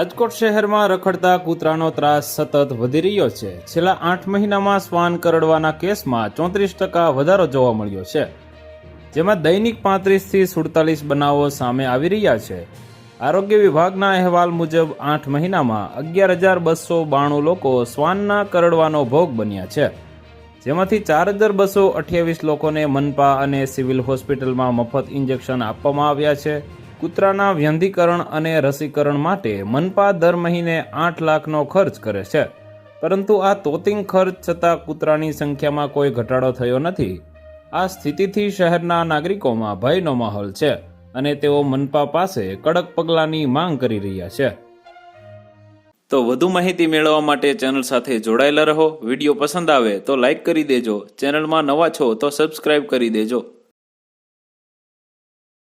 રાજકોટ શહેરમાં રખડતા કૂતરાનો ત્રાસ સતત વધી રહ્યો છે। છેલ્લા 8 મહિનામાં શ્વાન કરડવાના કેસમાં 34% વધારો જોવા મળ્યો છે, જેમાં દૈનિક 35 થી 47 બનાવો સામે આવી રહ્યા છે। આરોગ્ય વિભાગના અહેવાલ મુજબ 8 મહિનામાં 11,292 લોકો શ્વાનના કરડવાનો ભોગ બન્યા છે, જેમાંથી 4,228 લોકોને મનપા અને સિવિલ હોસ્પિટલમાં મફત ઇન્જેક્શન આપવામાં આવ્યા છે। કૂતરાના વ્યંધીકરણ અને રસીકરણ માટે મનપા દર મહિને 8 લાખનો ખર્ચ કરે છે, પરંતુ આ તોતિંગ ખર્ચ છતાં કૂતરાની સંખ્યામાં કોઈ ઘટાડો થયો નથી। આ સ્થિતિથી શહેરના નાગરિકોમાં ભયનો માહોલ છે અને તેઓ મનપા પાસે કડક પગલાંની માંગ કરી રહ્યા છે। તો વધુ માહિતી મેળવવા માટે ચેનલ સાથે જોડાયેલા રહો। વિડીયો પસંદ આવે તો લાઇક કરી દેજો, ચેનલમાં નવા છો તો સબસ્ક્રાઇબ કરી દેજો।